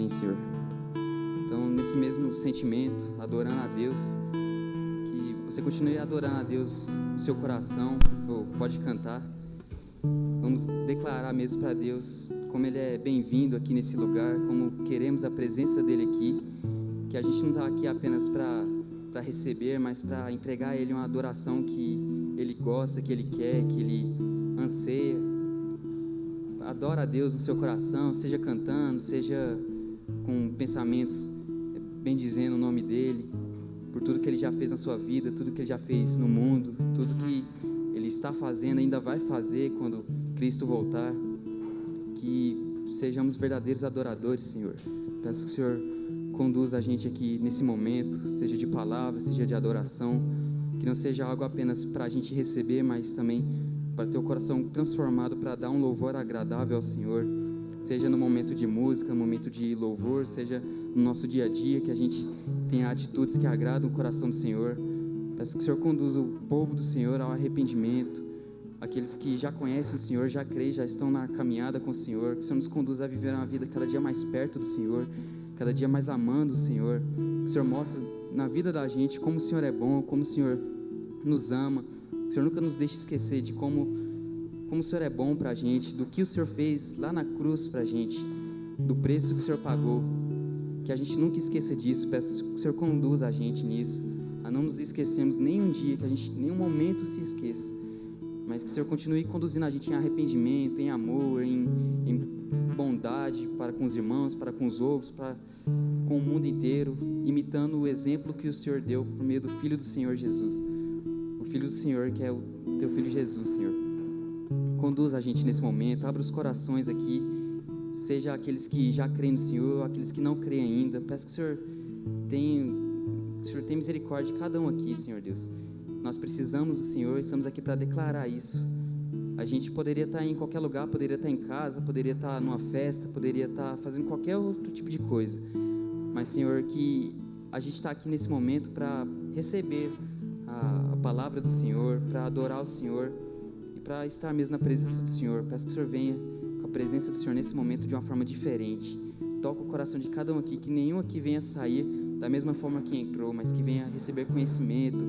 Amém, Senhor. Então, nesse mesmo sentimento, adorando a Deus, que você continue adorando a Deus no seu coração, ou pode cantar. Vamos declarar mesmo para Deus como Ele é bem-vindo aqui nesse lugar, como queremos a presença dEle aqui, que a gente não está aqui apenas para receber, mas para entregar a Ele uma adoração que Ele gosta, que Ele quer, que Ele anseia. Adora a Deus no seu coração, seja cantando, seja com pensamentos bendizendo o nome dEle, por tudo que Ele já fez na sua vida, tudo que Ele já fez no mundo, tudo que Ele está fazendo, ainda vai fazer quando Cristo voltar. Que sejamos verdadeiros adoradores, Senhor. Peço que o Senhor conduza a gente aqui nesse momento, seja de palavra, seja de adoração, que não seja algo apenas para a gente receber, mas também para ter o coração transformado, para dar um louvor agradável ao Senhor, seja no momento de música, no momento de louvor, seja no nosso dia a dia, que a gente tenha atitudes que agradam o coração do Senhor. Peço que o Senhor conduza o povo do Senhor ao arrependimento, aqueles que já conhecem o Senhor, já creem, já estão na caminhada com o Senhor, que o Senhor nos conduza a viver uma vida cada dia mais perto do Senhor, cada dia mais amando o Senhor, que o Senhor mostre na vida da gente como o Senhor é bom, como o Senhor nos ama, que o Senhor nunca nos deixe esquecer de como o Senhor é bom para a gente, do que o Senhor fez lá na cruz para a gente, do preço que o Senhor pagou, que a gente nunca esqueça disso. Peço que o Senhor conduza a gente nisso, a não nos esquecermos nem um dia, que a gente nenhum momento se esqueça, mas que o Senhor continue conduzindo a gente em arrependimento, em amor, em bondade para com os irmãos, para com os outros, com o mundo inteiro, imitando o exemplo que o Senhor deu por meio do Filho do Senhor Jesus, o Filho do Senhor, que é o Teu Filho Jesus, Senhor. Conduza a gente nesse momento, abra os corações aqui, seja aqueles que já creem no Senhor, aqueles que não creem ainda. Peço que o Senhor tenha misericórdia de cada um aqui, Senhor Deus. Nós precisamos do Senhor, estamos aqui para declarar isso. A gente poderia estar em qualquer lugar, poderia estar em casa, poderia estar numa festa, poderia estar fazendo qualquer outro tipo de coisa, mas, Senhor, que a gente está aqui nesse momento para receber a palavra do Senhor, para adorar o Senhor e para estar mesmo na presença do Senhor. Peço que o Senhor venha com a presença do Senhor nesse momento de uma forma diferente. Toca o coração de cada um aqui, que nenhum aqui venha sair da mesma forma que entrou, mas que venha receber conhecimento,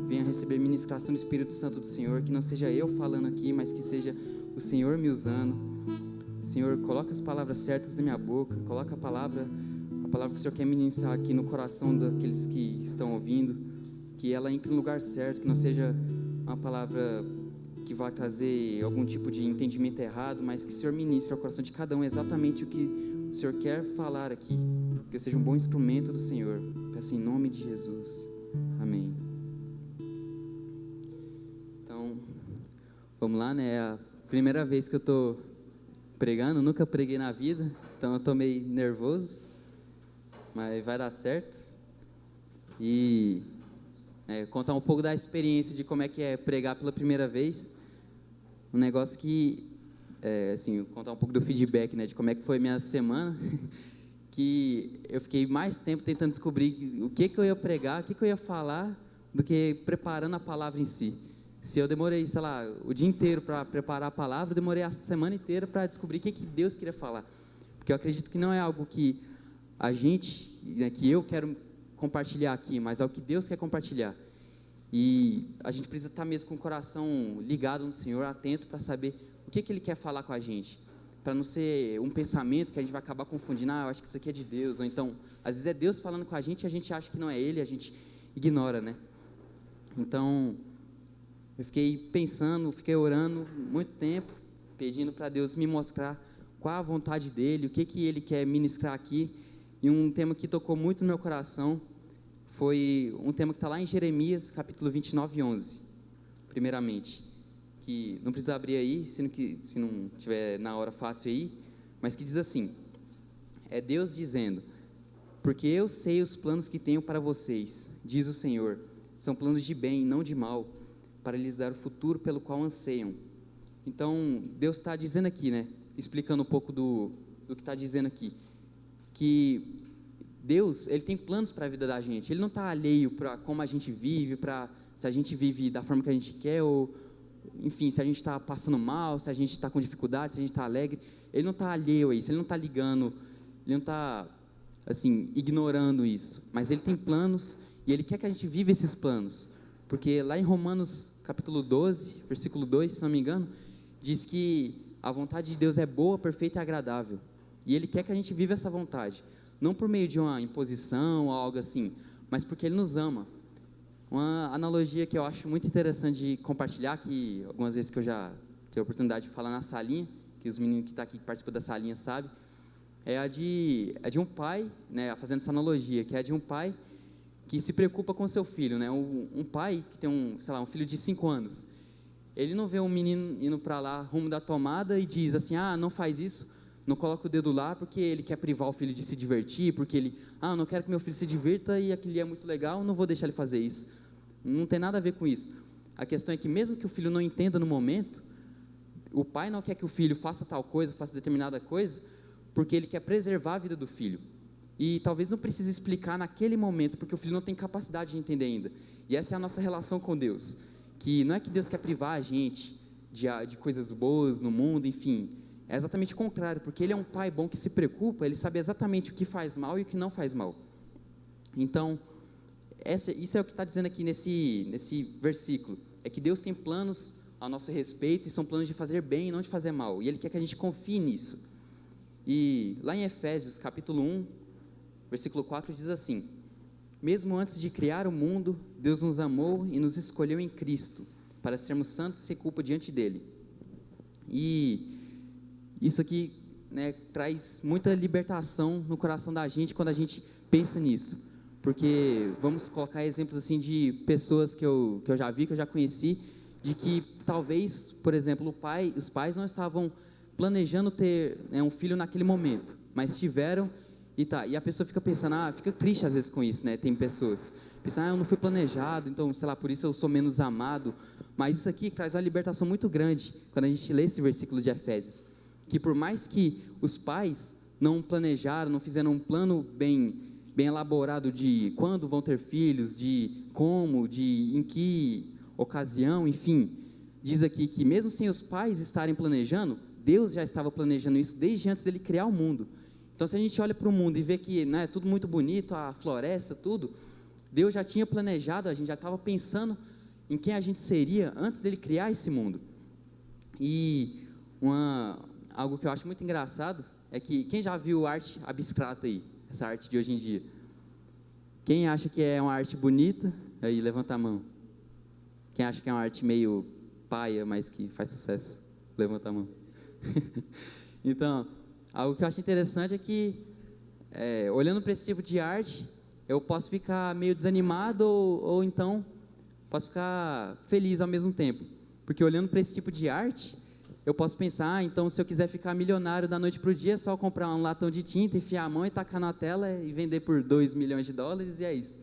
venha receber ministração do Espírito Santo do Senhor, que não seja eu falando aqui, mas que seja o Senhor me usando. Senhor, coloca as palavras certas na minha boca, coloca a palavra que o Senhor quer ministrar aqui no coração daqueles que estão ouvindo, que ela entre no lugar certo, que não seja uma palavra que vai trazer algum tipo de entendimento errado, mas que o Senhor ministre ao coração de cada um exatamente o que o Senhor quer falar aqui, que eu seja um bom instrumento do Senhor. Peço em nome de Jesus, amém. Então, vamos lá, né? É a primeira vez que eu estou pregando, nunca preguei na vida, então eu estou meio nervoso, mas vai dar certo. E contar um pouco da experiência de como é que é pregar pela primeira vez, um negócio que, assim, contar um pouco do feedback, né, de como é que foi minha semana, que eu fiquei mais tempo tentando descobrir o que eu ia pregar, o que eu ia falar, do que preparando a palavra em si. Se eu demorei, sei lá, o dia inteiro para preparar a palavra, eu demorei a semana inteira para descobrir o que Deus queria falar, porque eu acredito que não é algo que a gente, né, que eu quero compartilhar aqui, mas é o que Deus quer compartilhar, e a gente precisa estar mesmo com o coração ligado no Senhor, atento para saber o que Ele quer falar com a gente, para não ser um pensamento que a gente vai acabar confundindo, eu acho que isso aqui é de Deus, ou então, às vezes é Deus falando com a gente acha que não é Ele, a gente ignora, né? Então, eu fiquei pensando, fiquei orando muito tempo, pedindo para Deus me mostrar qual a vontade dEle, o que Ele quer ministrar aqui. E um tema que tocou muito no meu coração foi um tema que está lá em Jeremias, capítulo 29, 11, primeiramente, que não precisa abrir aí, se não tiver na hora fácil aí, mas que diz assim, é Deus dizendo, porque eu sei os planos que tenho para vocês, diz o Senhor, são planos de bem, não de mal, para lhes dar o futuro pelo qual anseiam. Então, Deus está dizendo aqui, né, explicando um pouco do que está dizendo aqui, que Deus, Ele tem planos para a vida da gente, Ele não está alheio para como a gente vive, para se a gente vive da forma que a gente quer, ou enfim, se a gente está passando mal, se a gente está com dificuldade, se a gente está alegre, Ele não está alheio a isso, Ele não está ligando, Ele não está assim, ignorando isso, mas Ele tem planos e Ele quer que a gente viva esses planos, porque lá em Romanos capítulo 12, versículo 2, se não me engano, diz que a vontade de Deus é boa, perfeita e agradável, e Ele quer que a gente viva essa vontade, não por meio de uma imposição ou algo assim, mas porque Ele nos ama. Uma analogia que eu acho muito interessante de compartilhar, que algumas vezes que eu já tive a oportunidade de falar na salinha, que os meninos que estão aqui que participam da salinha sabem, é a de um pai, né, fazendo essa analogia, que é a de um pai que se preocupa com seu filho, né, um pai que tem um filho de 5 anos, ele não vê um menino indo para lá, rumo da tomada, e diz assim, não faz isso, não coloca o dedo lá, porque ele quer privar o filho de se divertir, porque ele, eu não quero que meu filho se divirta, e aquilo é muito legal, não vou deixar ele fazer isso. Não tem nada a ver com isso. A questão é que mesmo que o filho não entenda no momento, o pai não quer que o filho faça tal coisa, faça determinada coisa, porque ele quer preservar a vida do filho. E talvez não precise explicar naquele momento, porque o filho não tem capacidade de entender ainda. E essa é a nossa relação com Deus. Que não é que Deus quer privar a gente de coisas boas no mundo, enfim. É exatamente o contrário, porque Ele é um pai bom que se preocupa, Ele sabe exatamente o que faz mal e o que não faz mal. Então, isso é o que está dizendo aqui nesse versículo, é que Deus tem planos a nosso respeito, e são planos de fazer bem e não de fazer mal, e Ele quer que a gente confie nisso. E lá em Efésios capítulo 1, versículo 4 diz assim, mesmo antes de criar o mundo, Deus nos amou e nos escolheu em Cristo, para sermos santos sem culpa diante dEle. E isso aqui, né, traz muita libertação no coração da gente, quando a gente pensa nisso, porque vamos colocar exemplos assim de pessoas que eu já vi, que eu já conheci, de que talvez, por exemplo, os pais não estavam planejando ter, né, um filho naquele momento, mas tiveram, e a pessoa fica pensando, fica triste às vezes com isso, né, tem pessoas, pensam, eu não fui planejado, então, sei lá, por isso eu sou menos amado, mas isso aqui traz uma libertação muito grande, quando a gente lê esse versículo de Efésios, que por mais que os pais não planejaram, não fizeram um plano bem elaborado de quando vão ter filhos, de como, em que ocasião, enfim, diz aqui que mesmo sem os pais estarem planejando, Deus já estava planejando isso desde antes dele criar o mundo. Então, se a gente olha para o mundo e vê que, né, tudo muito bonito, a floresta, tudo, Deus já tinha planejado, a gente já estava pensando em quem a gente seria antes dele criar esse mundo. E algo que eu acho muito engraçado é que, quem já viu arte abstrata aí, essa arte de hoje em dia? Quem acha que é uma arte bonita? Aí, levanta a mão. Quem acha que é uma arte meio paia, mas que faz sucesso? Levanta a mão. Então, algo que eu acho interessante é que, olhando para esse tipo de arte, eu posso ficar meio desanimado ou então posso ficar feliz ao mesmo tempo. Porque olhando para esse tipo de arte, eu posso pensar, então se eu quiser ficar milionário da noite para o dia, é só comprar um latão de tinta, enfiar a mão e tacar na tela e vender por $2 milhões e é isso.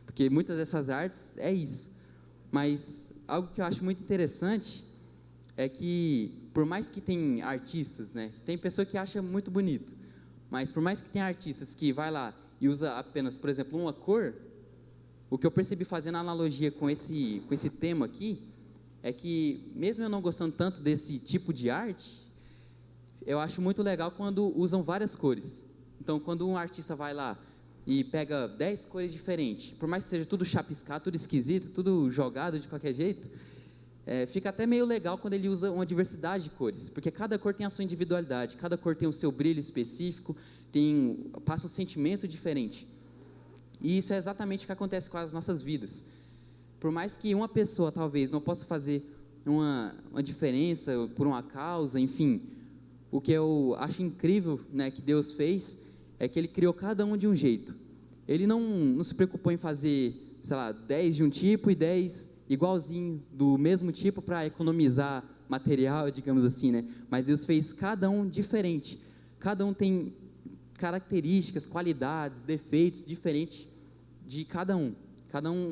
Porque muitas dessas artes é isso. Mas algo que eu acho muito interessante é que, por mais que tem artistas, né, tem pessoa que acha muito bonito, mas por mais que tenha artistas que vai lá e usa apenas, por exemplo, uma cor, o que eu percebi fazendo analogia com esse tema aqui, é que mesmo eu não gostando tanto desse tipo de arte, eu acho muito legal quando usam várias cores. Então, quando um artista vai lá e pega 10 cores diferentes, por mais que seja tudo chapiscado, tudo esquisito, tudo jogado de qualquer jeito, fica até meio legal quando ele usa uma diversidade de cores, porque cada cor tem a sua individualidade, cada cor tem o seu brilho específico, passa um sentimento diferente. E isso é exatamente o que acontece com as nossas vidas. Por mais que uma pessoa talvez não possa fazer uma diferença por uma causa, enfim, o que eu acho incrível, né, que Deus fez, é que Ele criou cada um de um jeito. Ele não se preocupou em fazer, sei lá, 10 de um tipo e 10 igualzinho do mesmo tipo para economizar material, digamos assim, né? Mas Deus fez cada um diferente. Cada um tem características, qualidades, defeitos diferentes de cada um.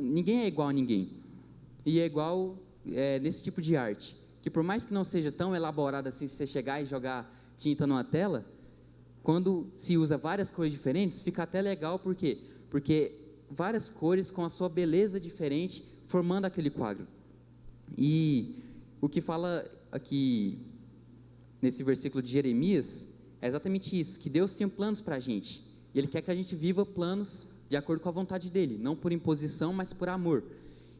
Ninguém é igual a ninguém. E é igual nesse tipo de arte, que por mais que não seja tão elaborado assim, se você chegar e jogar tinta numa tela, quando se usa várias cores diferentes, fica até legal, por quê? Porque várias cores com a sua beleza diferente, formando aquele quadro. E o que fala aqui nesse versículo de Jeremias, é exatamente isso, que Deus tem planos para a gente, E Ele quer que a gente viva planos de acordo com a vontade dEle, não por imposição, mas por amor.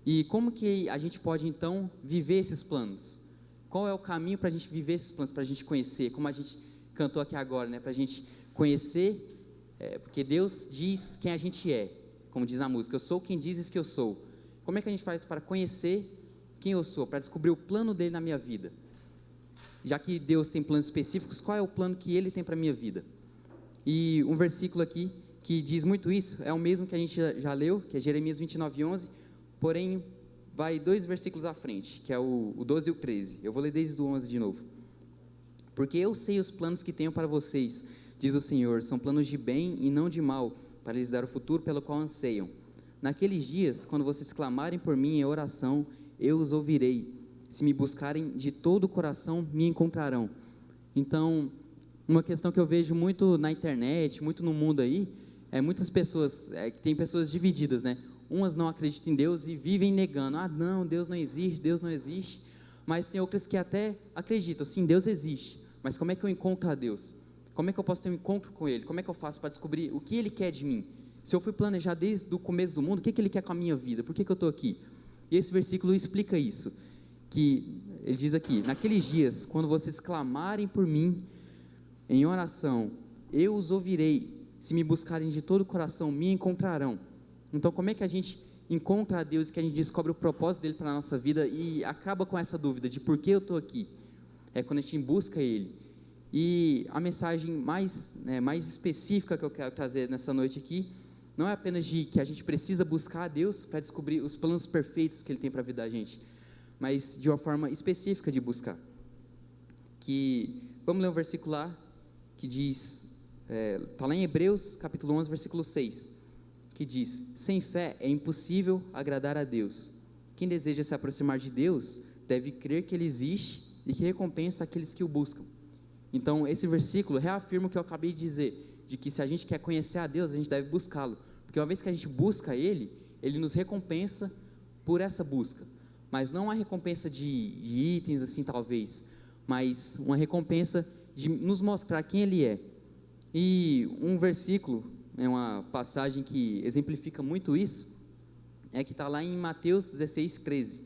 E como que a gente pode, então, viver esses planos? Qual é o caminho para a gente viver esses planos, para a gente conhecer, como a gente cantou aqui agora, né? Para a gente conhecer, porque Deus diz quem a gente é, como diz a música, eu sou quem dizes que eu sou. Como é que a gente faz para conhecer quem eu sou, para descobrir o plano dele na minha vida? Já que Deus tem planos específicos, qual é o plano que Ele tem para a minha vida? E um versículo aqui que diz muito isso, é o mesmo que a gente já leu, que é Jeremias 29:11, porém vai 2 versículos à frente, que é o 12 e o 13, eu vou ler desde o 11 de novo. Porque eu sei os planos que tenho para vocês, diz o Senhor, são planos de bem e não de mal, para lhes dar o futuro pelo qual anseiam. Naqueles dias, quando vocês clamarem por mim em oração, eu os ouvirei. Se me buscarem de todo o coração, me encontrarão. Então, uma questão que eu vejo muito na internet, muito no mundo aí, muitas pessoas, tem pessoas divididas, né? Umas não acreditam em Deus e vivem negando, não, Deus não existe, mas tem outras que até acreditam, sim, Deus existe, mas como é que eu encontro a Deus? Como é que eu posso ter um encontro com Ele? Como é que eu faço para descobrir o que Ele quer de mim? Se eu fui planejar desde o começo do mundo, o que Ele quer com a minha vida? Por que eu estou aqui? E esse versículo explica isso, que ele diz aqui, naqueles dias, quando vocês clamarem por mim, em oração, eu os ouvirei, se me buscarem de todo o coração, me encontrarão. Então, como é que a gente encontra a Deus e que a gente descobre o propósito dele para a nossa vida e acaba com essa dúvida de por que eu estou aqui? É quando a gente busca Ele. E a mensagem mais específica que eu quero trazer nessa noite aqui, não é apenas de que a gente precisa buscar a Deus para descobrir os planos perfeitos que Ele tem para a vida da gente, mas de uma forma específica de buscar. Vamos ler um versículo lá, que diz, está lá em Hebreus, capítulo 11, versículo 6, que diz, sem fé é impossível agradar a Deus. Quem deseja se aproximar de Deus, deve crer que Ele existe e que recompensa aqueles que o buscam. Então, esse versículo reafirma o que eu acabei de dizer, de que se a gente quer conhecer a Deus, a gente deve buscá-lo, porque uma vez que a gente busca Ele, Ele nos recompensa por essa busca, mas não uma recompensa de itens assim talvez, mas uma recompensa de nos mostrar quem Ele é. E um versículo, uma passagem que exemplifica muito isso, que está lá em Mateus 16:13,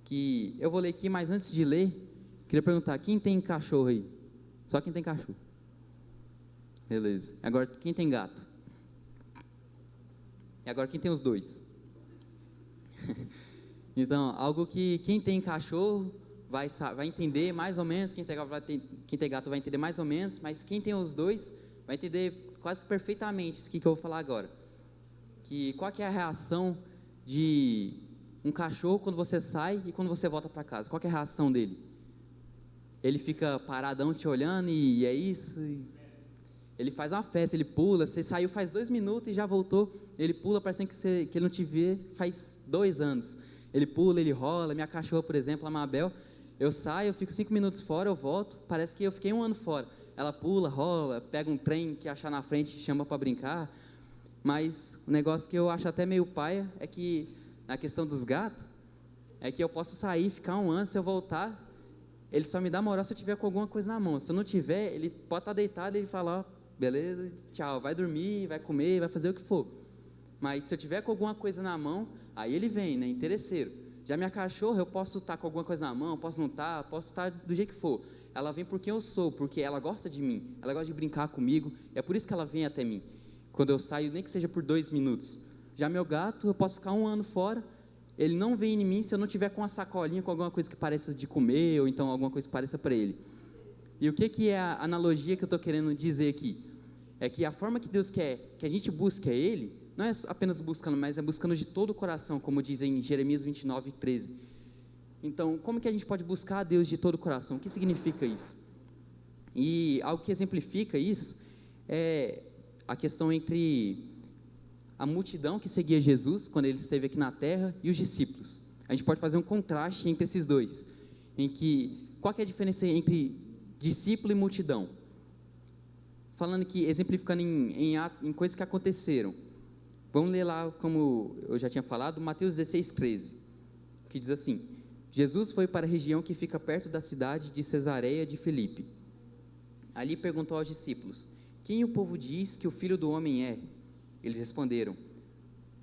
que eu vou ler aqui, mas antes de ler, queria perguntar, quem tem cachorro aí? Só quem tem cachorro. Beleza. Agora, quem tem gato? E agora, quem tem os dois? Então, algo que quem tem cachorro vai entender mais ou menos, quem tem gato vai entender mais ou menos, mas quem tem os dois vai entender quase que perfeitamente isso que eu vou falar agora. Qual que é a reação de um cachorro quando você sai e quando você volta para casa? Qual que é a reação dele? Ele fica paradão te olhando e é isso? Ele faz uma festa, ele pula, você saiu faz 2 minutos e já voltou, ele pula parecendo que ele não te vê faz 2 anos. Ele pula, ele rola. Minha cachorra, por exemplo, a Mabel, eu saio, eu fico 5 minutos fora, eu volto, parece que eu fiquei 1 ano fora. Ela pula, rola, pega um trem que achar na frente e chama para brincar. Mas o negócio que eu acho até meio paia é que, na questão dos gatos, é que eu posso sair, ficar 1 ano, se eu voltar, ele só me dá moral se eu tiver com alguma coisa na mão. Se eu não tiver, ele pode estar deitado e ele fala, ó, beleza, tchau, vai dormir, vai comer, vai fazer o que for. Mas se eu tiver com alguma coisa na mão, aí ele vem, né, interesseiro. Já minha cachorra, eu posso estar com alguma coisa na mão, posso não estar, posso estar do jeito que for. Ela vem por quem eu sou, porque ela gosta de mim, ela gosta de brincar comigo, é por isso que ela vem até mim, quando eu saio, nem que seja por 2 minutos. Já meu gato, eu posso ficar 1 ano fora, ele não vem em mim se eu não tiver com uma sacolinha, com alguma coisa que pareça de comer, ou então alguma coisa que pareça para ele. E o que é a analogia que eu estou querendo dizer aqui? É que a forma que Deus quer que a gente busque a Ele, não é apenas buscando, mas é buscando de todo o coração, como diz em Jeremias 29:13. Então, como que a gente pode buscar a Deus de todo o coração? O que significa isso? E algo que exemplifica isso é a questão entre a multidão que seguia Jesus, quando Ele esteve aqui na terra, e os discípulos. A gente pode fazer um contraste entre esses dois, qual que é a diferença entre discípulo e multidão? Falando que, exemplificando em coisas que aconteceram, vamos ler lá, como eu já tinha falado, Mateus 16:13, que diz assim: Jesus foi para a região que fica perto da cidade de Cesareia de Filipe. Ali perguntou aos discípulos: quem o povo diz que o Filho do Homem é? Eles responderam: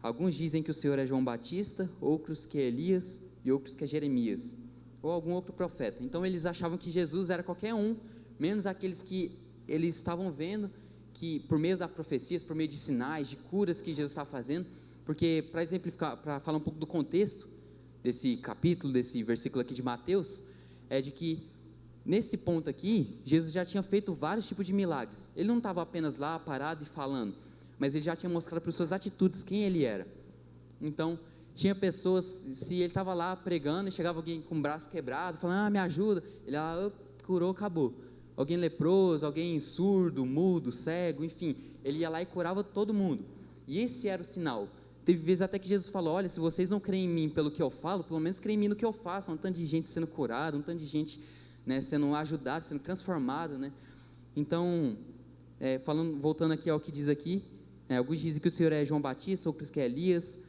alguns dizem que o Senhor é João Batista, outros que é Elias e outros que é Jeremias, ou algum outro profeta. Então eles achavam que Jesus era qualquer um, menos aqueles que eles estavam vendo, que por meio das profecias, por meio de sinais, de curas que Jesus estava fazendo. Porque, para exemplificar, para falar um pouco do contexto desse capítulo, desse versículo aqui de Mateus, é de que nesse ponto aqui, Jesus já tinha feito vários tipos de milagres. Ele não estava apenas lá parado e falando, mas ele já tinha mostrado por suas atitudes quem ele era. Então, tinha pessoas, se ele estava lá pregando e chegava alguém com o braço quebrado, falando: me ajuda, ele curou, acabou. Alguém leproso, alguém surdo, mudo, cego, enfim, ele ia lá e curava todo mundo. E esse era o sinal. Teve vezes até que Jesus falou: olha, se vocês não creem em mim pelo que eu falo, pelo menos creem em mim no que eu faço. Um tanto de gente sendo curada, um tanto de gente, né, sendo ajudada, sendo transformada, né? Então, voltando aqui ao que diz aqui, alguns dizem que o Senhor é João Batista, outros que é Elias,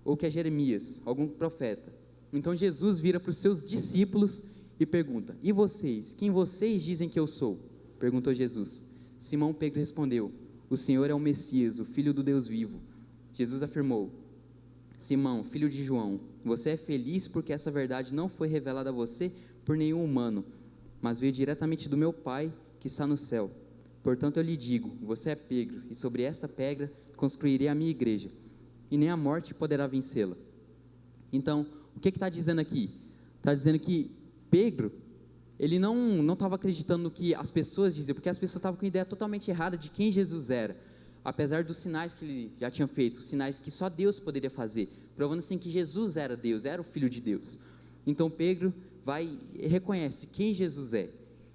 ou que é Jeremias, algum profeta. Então Jesus vira para os seus discípulos e pergunta: e vocês? Quem vocês dizem que eu sou? Perguntou Jesus. Simão Pedro respondeu: o Senhor é o Messias, o Filho do Deus vivo. Jesus afirmou: Simão, filho de João, você é feliz porque essa verdade não foi revelada a você por nenhum humano, mas veio diretamente do meu Pai que está no céu. Portanto eu lhe digo: você é Pedro, e sobre esta pedra construirei a minha igreja, e nem a morte poderá vencê-la. Então, o que está dizendo aqui? Está dizendo que Pedro, ele não estava acreditando no que as pessoas diziam, porque as pessoas estavam com a ideia totalmente errada de quem Jesus era, apesar dos sinais que ele já tinha feito, sinais que só Deus poderia fazer, provando assim que Jesus era Deus, era o Filho de Deus. Então Pedro vai e reconhece quem Jesus é,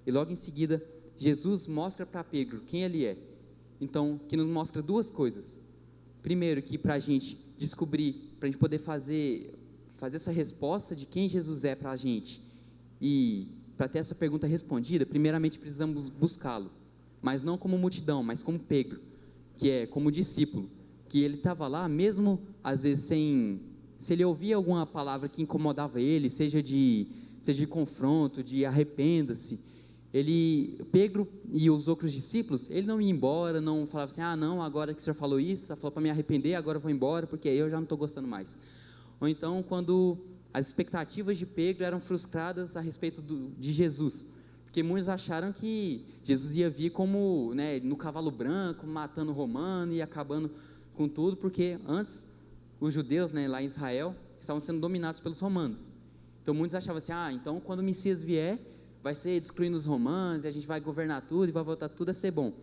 e logo em seguida Jesus mostra para Pedro quem ele é. Então, que nos mostra duas coisas. Primeiro, que para a gente descobrir, para a gente poder fazer essa resposta de quem Jesus é para a gente, e para ter essa pergunta respondida, primeiramente precisamos buscá-lo, mas não como multidão, mas como Pedro, que é como discípulo, que ele estava lá, mesmo às vezes se ele ouvia alguma palavra que incomodava ele, seja de confronto, de arrependa-se, Pedro e os outros discípulos, ele não ia embora, não falava assim: não, agora que o senhor falou isso, falou para me arrepender, agora eu vou embora, porque aí eu já não estou gostando mais. Ou então, quando as expectativas de Pedro eram frustradas a respeito de Jesus, porque muitos acharam que Jesus ia vir como, né, no cavalo branco, matando o romano e acabando com tudo, porque antes os judeus, né, lá em Israel, estavam sendo dominados pelos romanos. Então muitos achavam assim: então quando o Messias vier, vai ser destruindo os romanos, e a gente vai governar tudo, e vai voltar tudo a ser bom.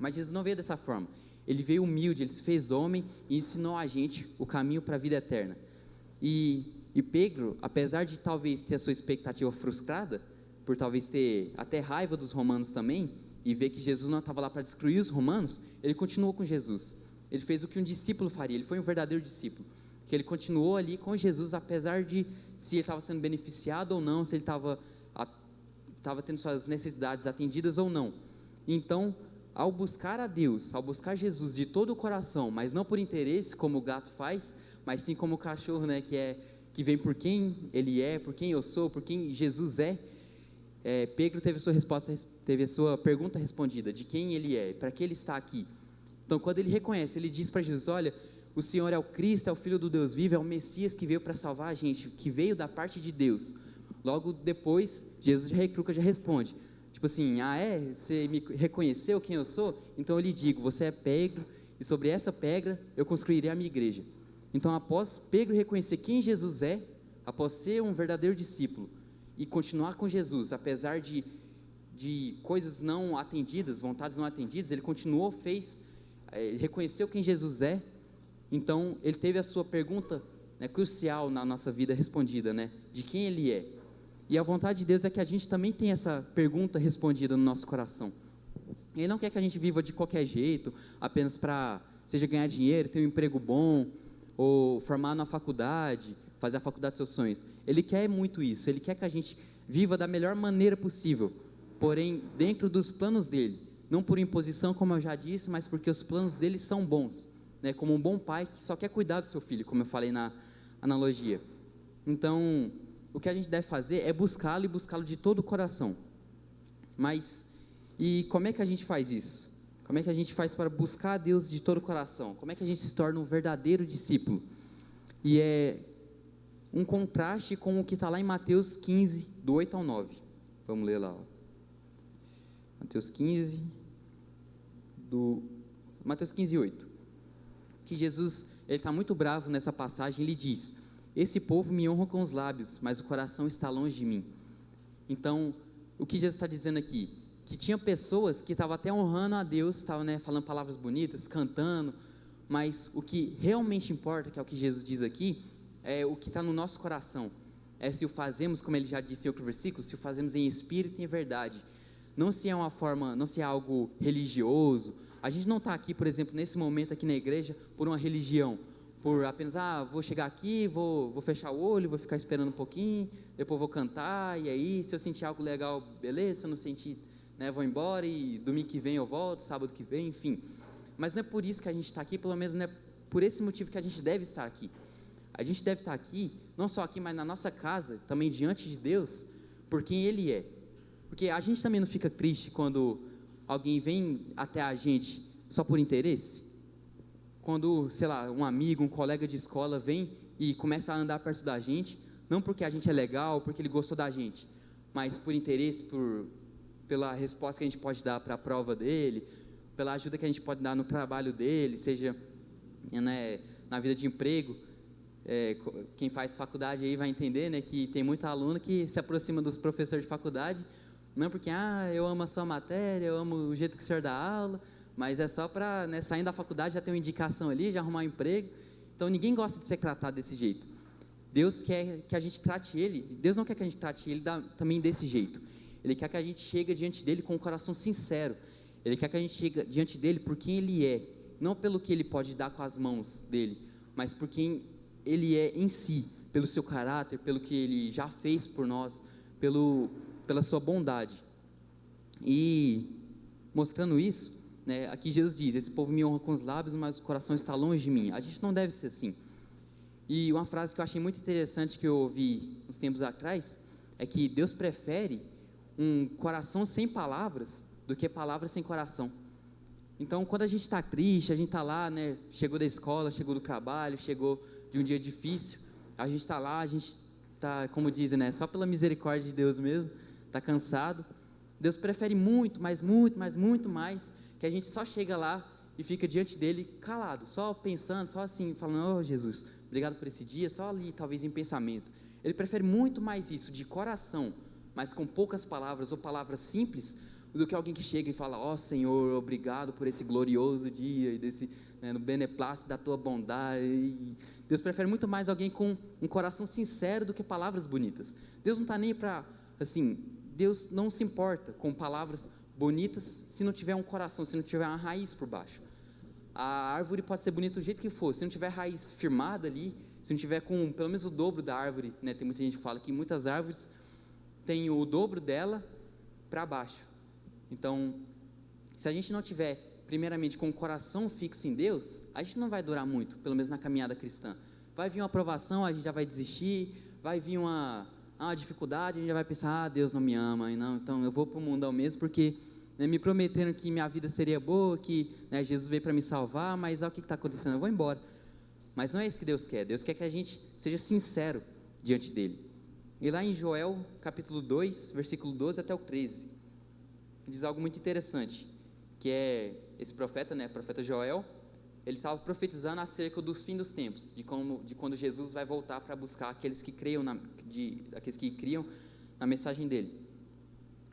Mas Jesus não veio dessa forma. Ele veio humilde, ele se fez homem, e ensinou a gente o caminho para a vida eterna. E Pedro, apesar de talvez ter a sua expectativa frustrada, por talvez ter até raiva dos romanos também, e ver que Jesus não estava lá para destruir os romanos, ele continuou com Jesus. Ele fez o que um discípulo faria, ele foi um verdadeiro discípulo, que ele continuou ali com Jesus, apesar de se ele estava sendo beneficiado ou não, se ele estava tendo suas necessidades atendidas ou não. Então, ao buscar a Deus, ao buscar Jesus de todo o coração, mas não por interesse, como o gato faz, mas sim como o cachorro, né, que vem por quem ele é, por quem eu sou, por quem Jesus é, Pedro teve a sua pergunta respondida, de quem ele é, para que ele está aqui. Então, quando ele reconhece, ele diz para Jesus: olha, o Senhor é o Cristo, é o Filho do Deus vivo, é o Messias que veio para salvar a gente, que veio da parte de Deus. Logo depois, Jesus já responde, tipo assim: você me reconheceu quem eu sou? Então eu lhe digo: você é Pedro, e sobre essa pedra eu construirei a minha igreja. Então, após Pedro reconhecer quem Jesus é, após ser um verdadeiro discípulo, e continuar com Jesus, apesar de coisas não atendidas, vontades não atendidas, ele continuou, ele reconheceu quem Jesus é. Então ele teve a sua pergunta, né, crucial na nossa vida respondida, né, de quem ele é. E a vontade de Deus é que a gente também tenha essa pergunta respondida no nosso coração. Ele não quer que a gente viva de qualquer jeito, apenas para, seja ganhar dinheiro, ter um emprego bom, ou formar na faculdade, fazer a faculdade dos seus sonhos. Ele quer muito isso, ele quer que a gente viva da melhor maneira possível, porém dentro dos planos dele, não por imposição, como eu já disse, mas porque os planos dele são bons, né? Como um bom pai que só quer cuidar do seu filho, como eu falei na analogia. Então, o que a gente deve fazer é buscá-lo, e buscá-lo de todo o coração. E como é que a gente faz isso? Como é que a gente faz para buscar a Deus de todo o coração? Como é que a gente se torna um verdadeiro discípulo? E é um contraste com o que está lá em Mateus 15, do 8 ao 9. Vamos ler lá. Ó. Mateus 15, 8. Que Jesus, ele está muito bravo nessa passagem, ele diz: esse povo me honra com os lábios, mas o coração está longe de mim. Então, o que Jesus está dizendo aqui? Que tinha pessoas que estavam até honrando a Deus, estavam, né, falando palavras bonitas, cantando, mas o que realmente importa, que é o que Jesus diz aqui, é o que está no nosso coração. É se o fazemos, como ele já disse em outro versículo, se o fazemos em espírito e em verdade. Não se é uma forma, não se é algo religioso. A gente não está aqui, por exemplo, nesse momento aqui na igreja, por uma religião, por apenas, vou chegar aqui, vou fechar o olho, vou ficar esperando um pouquinho, depois vou cantar, e aí, se eu sentir algo legal, beleza, se eu não sentir, né, vou embora, e domingo que vem eu volto, sábado que vem, enfim. Mas não é por isso que a gente está aqui, pelo menos não é por esse motivo que a gente deve estar aqui. A gente deve estar aqui, não só aqui, mas na nossa casa, também diante de Deus, por quem Ele é. Porque a gente também não fica triste quando alguém vem até a gente só por interesse. Quando, sei lá, um amigo, um colega de escola vem e começa a andar perto da gente, não porque a gente é legal, porque ele gostou da gente, mas por interesse, pela resposta que a gente pode dar para a prova dele, pela ajuda que a gente pode dar no trabalho dele, seja, né, na vida de emprego. Quem faz faculdade aí vai entender, né, que tem muito aluno que se aproxima dos professores de faculdade, não porque, eu amo a sua matéria, eu amo o jeito que o senhor dá aula, mas é só para, né, saindo da faculdade já ter uma indicação ali, já arrumar um emprego. Então ninguém gosta de ser tratado desse jeito. Deus quer que a gente trate Ele, Deus não quer que a gente trate Ele também desse jeito. Ele quer que a gente chegue diante dEle com um coração sincero. Ele quer que a gente chegue diante dEle por quem Ele é, não pelo que Ele pode dar com as mãos dEle, mas por quem Ele é em si, pelo seu caráter, pelo que Ele já fez por nós, pela sua bondade. E mostrando isso, né, aqui Jesus diz: esse povo me honra com os lábios, mas o coração está longe de mim. A gente não deve ser assim. E uma frase que eu achei muito interessante, que eu ouvi uns tempos atrás, é que Deus prefere um coração sem palavras do que palavras sem coração. Então, quando a gente está triste, a gente está lá, né, chegou da escola, chegou do trabalho, chegou de um dia difícil, a gente está lá, a gente está, como dizem, né, só pela misericórdia de Deus mesmo, está cansado. Deus prefere muito mais, que a gente só chega lá e fica diante dele calado, só pensando, só assim, falando: Jesus, obrigado por esse dia, só ali, talvez em pensamento. Ele prefere muito mais isso, de coração, mas com poucas palavras, ou palavras simples, do que alguém que chega e fala: Senhor, obrigado por esse glorioso dia, e desse, né, no beneplácito da tua bondade. E Deus prefere muito mais alguém com um coração sincero do que palavras bonitas. Deus não está nem para, assim, Deus não se importa com palavras bonitas se não tiver um coração, se não tiver uma raiz por baixo. A árvore pode ser bonita do jeito que for, se não tiver raiz firmada ali, se não tiver com pelo menos o dobro da árvore, né, tem muita gente que fala que muitas árvores têm o dobro dela para baixo. Então, se a gente não tiver primeiramente com o coração fixo em Deus, a gente não vai durar muito, pelo menos na caminhada cristã. Vai vir uma aprovação, a gente já vai desistir, vai vir uma dificuldade, a gente já vai pensar: Deus não me ama, não, então eu vou para o mundão mesmo, porque, né, me prometeram que minha vida seria boa, que, né, Jesus veio para me salvar, mas olha o que está acontecendo, eu vou embora. Mas não é isso que Deus quer. Deus quer que a gente seja sincero diante dele. E lá em Joel, capítulo 2, versículo 12 até o 13, diz algo muito interessante, que é esse profeta, né, profeta Joel, ele estava profetizando acerca do fim dos tempos, de quando Jesus vai voltar para buscar aqueles que criam na mensagem dele.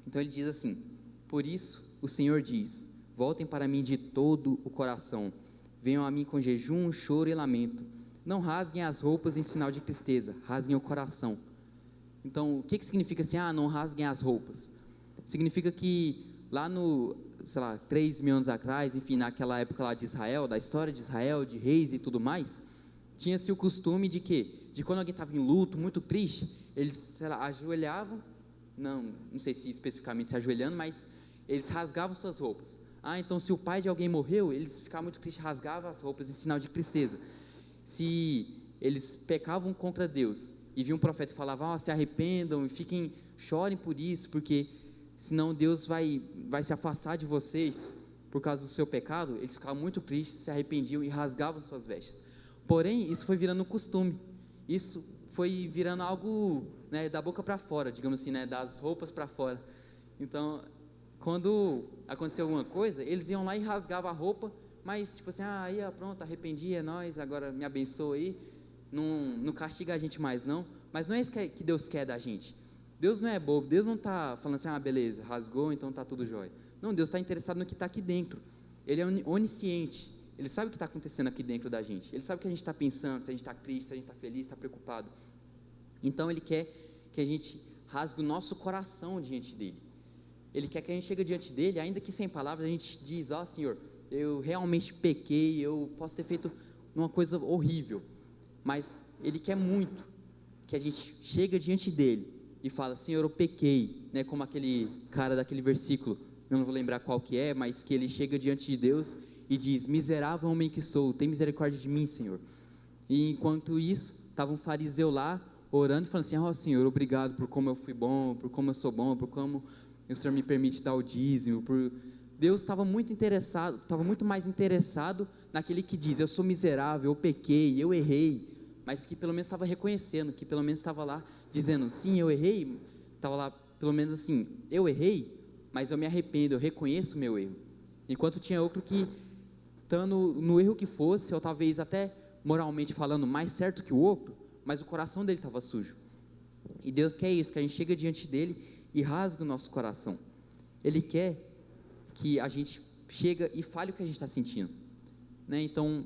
Então ele diz assim: por isso o Senhor diz: voltem para mim de todo o coração, venham a mim com jejum, choro e lamento, não rasguem as roupas em sinal de tristeza, rasguem o coração. Então, o que significa assim, não rasguem as roupas? Significa que lá no, 3.000 anos atrás, enfim, naquela época lá de Israel, da história de Israel, de reis e tudo mais, tinha-se o costume de quê? De quando alguém estava em luto, muito triste, eles, ajoelhavam, não sei se especificamente se ajoelhando, mas eles rasgavam suas roupas. Então se o pai de alguém morreu, eles ficavam muito tristes, rasgavam as roupas em sinal de tristeza. Se eles pecavam contra Deus e viam um profeta e falava: se arrependam e chorem por isso, porque senão Deus vai se afastar de vocês. por causa do seu pecado, eles ficavam muito tristes, se arrependiam e rasgavam suas vestes. Porém, isso foi virando um costume, isso foi virando algo, né, da boca para fora, digamos assim, né, das roupas para fora. Então, quando acontecia alguma coisa, eles iam lá e rasgavam a roupa, mas tipo assim, aí pronto, arrependi, é nóis, agora me abençoa aí, não castiga a gente mais não. Mas não é isso que Deus quer da gente. Deus não é bobo, Deus não está falando assim, beleza, rasgou, então está tudo jóia. Não, Deus está interessado no que está aqui dentro. Ele é onisciente, Ele sabe o que está acontecendo aqui dentro da gente, Ele sabe o que a gente está pensando, se a gente está triste, se a gente está feliz, está preocupado. Então Ele quer que a gente rasgue o nosso coração diante dEle. Ele quer que a gente chegue diante dEle, ainda que sem palavras, a gente diz, Senhor, eu realmente pequei, eu posso ter feito uma coisa horrível, mas Ele quer muito que a gente chega diante dEle e fala, Senhor, eu pequei, né, como aquele cara daquele versículo, eu não vou lembrar qual que é, mas que ele chega diante de Deus e diz, miserável homem que sou, tem misericórdia de mim, Senhor. E enquanto isso, estava um fariseu lá, orando, falando assim, Senhor, obrigado por como eu fui bom, por como eu sou bom, por como o Senhor me permite dar o dízimo, Deus estava muito interessado, estava muito mais interessado naquele que diz, eu sou miserável, eu pequei, eu errei, mas que pelo menos estava reconhecendo, que pelo menos estava lá dizendo, sim, eu errei, estava lá pelo menos assim, eu errei, mas eu me arrependo, eu reconheço o meu erro. Enquanto tinha outro que, estando no erro que fosse, ou talvez até moralmente falando mais certo que o outro, mas o coração dele estava sujo. E Deus quer isso, que a gente chega diante dele e rasga o nosso coração. Ele quer que a gente chega e fale o que a gente está sentindo, né? Então,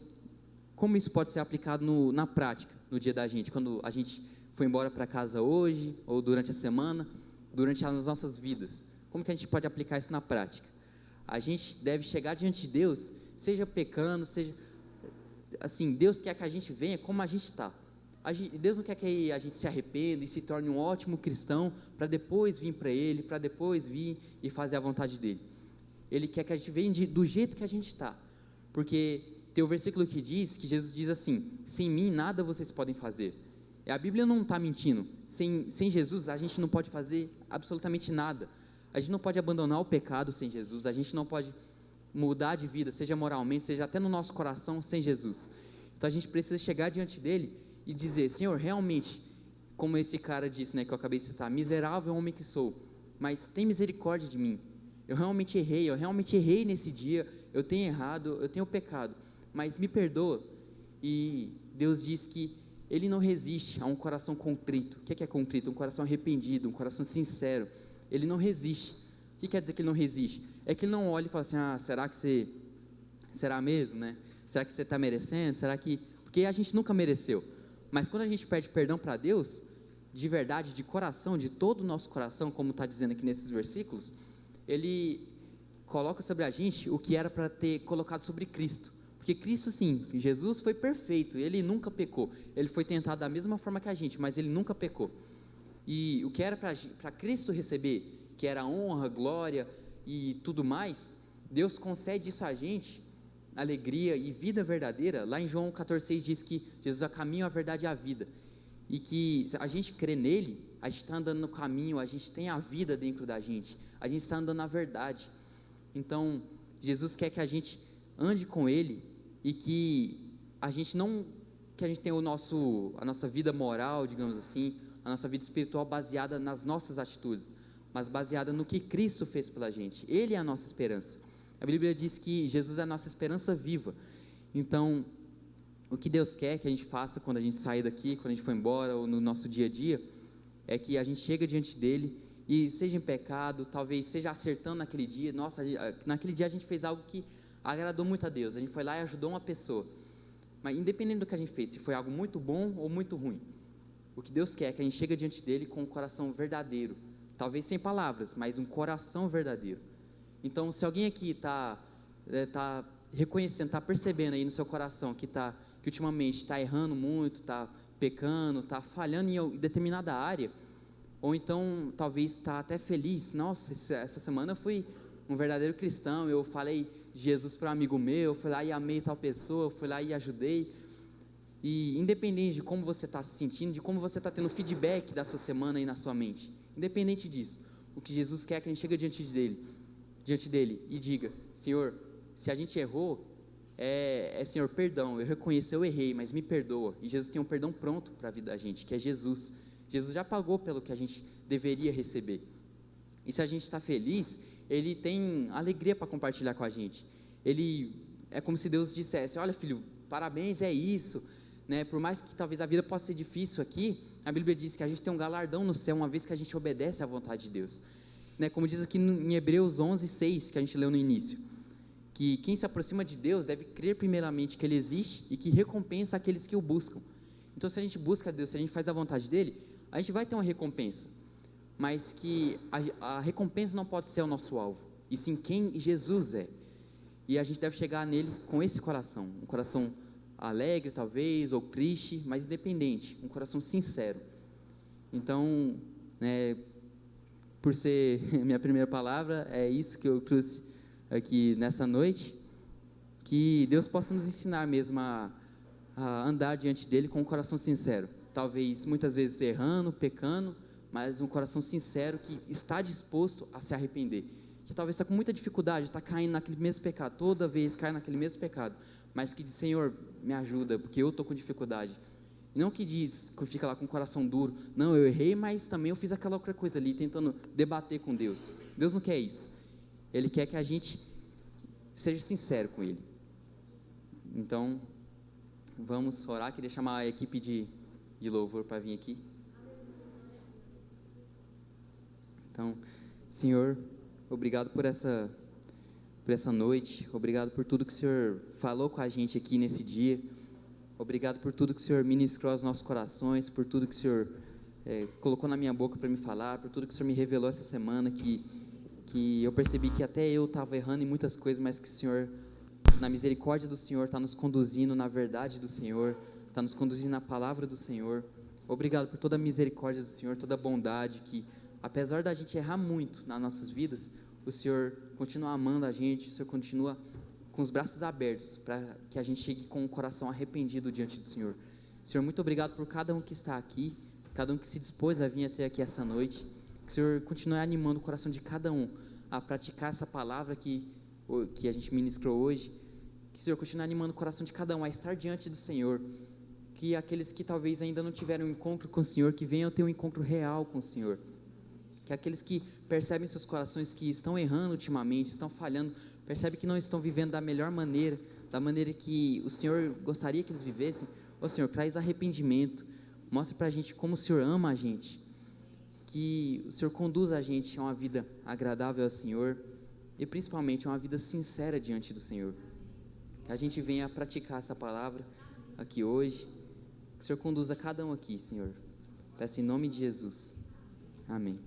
como isso pode ser aplicado na prática, no dia da gente, quando a gente foi embora para casa hoje, ou durante a semana, durante as nossas vidas, como que a gente pode aplicar isso na prática? A gente deve chegar diante de Deus, seja pecando, seja, assim, Deus quer que a gente venha como a gente está. Deus não quer que a gente se arrependa e se torne um ótimo cristão, para depois vir para Ele, para depois vir e fazer a vontade dEle. Ele quer que a gente venha do jeito que a gente está, porque tem o versículo que diz, que Jesus diz assim, sem mim nada vocês podem fazer. E a Bíblia não está mentindo, sem Jesus a gente não pode fazer absolutamente nada. A gente não pode abandonar o pecado sem Jesus, a gente não pode mudar de vida, seja moralmente, seja até no nosso coração, sem Jesus. Então a gente precisa chegar diante dEle e dizer, Senhor, realmente, como esse cara disse, né, que eu acabei de citar, miserável homem que sou, mas tem misericórdia de mim. Eu realmente errei nesse dia, eu tenho errado, eu tenho pecado, mas me perdoa. E Deus diz que Ele não resiste a um coração contrito. O que é contrito? Um coração arrependido, um coração sincero. Ele não resiste. O que quer dizer que Ele não resiste? É que Ele não olha e fala assim, será mesmo, né? Será que você está merecendo? Porque a gente nunca mereceu. Mas quando a gente pede perdão para Deus, de verdade, de coração, de todo o nosso coração, como está dizendo aqui nesses versículos, Ele coloca sobre a gente o que era para ter colocado sobre Cristo. Porque Cristo, sim, Jesus foi perfeito, Ele nunca pecou. Ele foi tentado da mesma forma que a gente, mas Ele nunca pecou. E o que era para Cristo receber, que era honra, glória e tudo mais, Deus concede isso a gente, alegria e vida verdadeira. Lá em João 14,6 diz que Jesus é o caminho, a verdade e a vida. E que se a gente crê nele, a gente está andando no caminho, a gente tem a vida dentro da gente, a gente está andando na verdade. Então, Jesus quer que a gente ande com Ele e que a gente tenha a nossa vida moral, digamos assim, a nossa vida espiritual baseada nas nossas atitudes, mas baseada no que Cristo fez pela gente. Ele é a nossa esperança. A Bíblia diz que Jesus é a nossa esperança viva. Então, o que Deus quer que a gente faça quando a gente sair daqui, quando a gente for embora, ou no nosso dia a dia, é que a gente chega diante dEle, e seja em pecado, talvez seja acertando naquele dia, naquele dia a gente fez algo que agradou muito a Deus, a gente foi lá e ajudou uma pessoa, mas independente do que a gente fez, se foi algo muito bom ou muito ruim, o que Deus quer é que a gente chegue diante dEle com um coração verdadeiro, talvez sem palavras, mas um coração verdadeiro. Então, se alguém aqui está reconhecendo, está percebendo aí no seu coração que ultimamente está errando muito, está pecando, está falhando em determinada área, ou então talvez está até feliz, nossa, essa semana eu fui um verdadeiro cristão, eu falei de Jesus para um amigo meu, fui lá e amei tal pessoa, fui lá e ajudei. E independente de como você está se sentindo, de como você está tendo feedback da sua semana aí na sua mente, independente disso, o que Jesus quer é que a gente chegue diante dele e diga, Senhor, se a gente errou, Senhor, perdão, eu reconheço, eu errei, mas me perdoa. E Jesus tem um perdão pronto para a vida da gente, que é Jesus. Jesus já pagou pelo que a gente deveria receber. E se a gente está feliz, Ele tem alegria para compartilhar com a gente. É como se Deus dissesse: olha, filho, parabéns, é isso, né? Por mais que talvez a vida possa ser difícil aqui, a Bíblia diz que a gente tem um galardão no céu, uma vez que a gente obedece à vontade de Deus, né? Como diz aqui em Hebreus 11:6, que a gente leu no início, que quem se aproxima de Deus deve crer primeiramente que Ele existe e que recompensa aqueles que o buscam. Então, se a gente busca Deus, se a gente faz a vontade dEle, a gente vai ter uma recompensa, mas que a recompensa não pode ser o nosso alvo, e sim quem Jesus é. E a gente deve chegar nele com esse coração, um coração alegre talvez, ou triste, mas independente, um coração sincero. Então, né, por ser minha primeira palavra, é isso que eu trouxe aqui nessa noite, que Deus possa nos ensinar mesmo a andar diante dele com um coração sincero, talvez muitas vezes errando, pecando, mas um coração sincero que está disposto a se arrepender, que talvez está com muita dificuldade, está caindo naquele mesmo pecado, toda vez cai naquele mesmo pecado, mas que diz: Senhor, me ajuda, porque eu estou com dificuldade. E não que diz, que fica lá com o coração duro: não, eu errei, mas também eu fiz aquela outra coisa ali, tentando debater com Deus. Deus não quer isso. Ele quer que a gente seja sincero com Ele. Então, vamos orar. Queria chamar a equipe de louvor para vir aqui. Então, Senhor, obrigado por essa noite, obrigado por tudo que o Senhor falou com a gente aqui nesse dia, obrigado por tudo que o Senhor ministrou aos nossos corações, por tudo que o Senhor colocou na minha boca para me falar, por tudo que o Senhor me revelou essa semana, que eu percebi que até eu estava errando em muitas coisas, mas que o Senhor, na misericórdia do Senhor, está nos conduzindo na verdade do Senhor, está nos conduzindo na palavra do Senhor. Obrigado por toda a misericórdia do Senhor, toda a bondade, que apesar da gente errar muito nas nossas vidas, o Senhor continua amando a gente, o Senhor continua com os braços abertos, para que a gente chegue com o coração arrependido diante do Senhor. Senhor, muito obrigado por cada um que está aqui, cada um que se dispôs a vir até aqui essa noite, que o Senhor continue animando o coração de cada um a praticar essa palavra que a gente ministrou hoje, que o Senhor continue animando o coração de cada um a estar diante do Senhor, que aqueles que talvez ainda não tiveram um encontro com o Senhor, que venham ter um encontro real com o Senhor, que aqueles que percebem seus corações que estão errando ultimamente, estão falhando, percebem que não estão vivendo da melhor maneira, da maneira que o Senhor gostaria que eles vivessem. Ó Senhor, traz arrependimento, mostra para a gente como o Senhor ama a gente, que o Senhor conduza a gente a uma vida agradável ao Senhor, e principalmente a uma vida sincera diante do Senhor, que a gente venha praticar essa palavra aqui hoje, que o Senhor conduza cada um aqui, Senhor, peço em nome de Jesus, amém.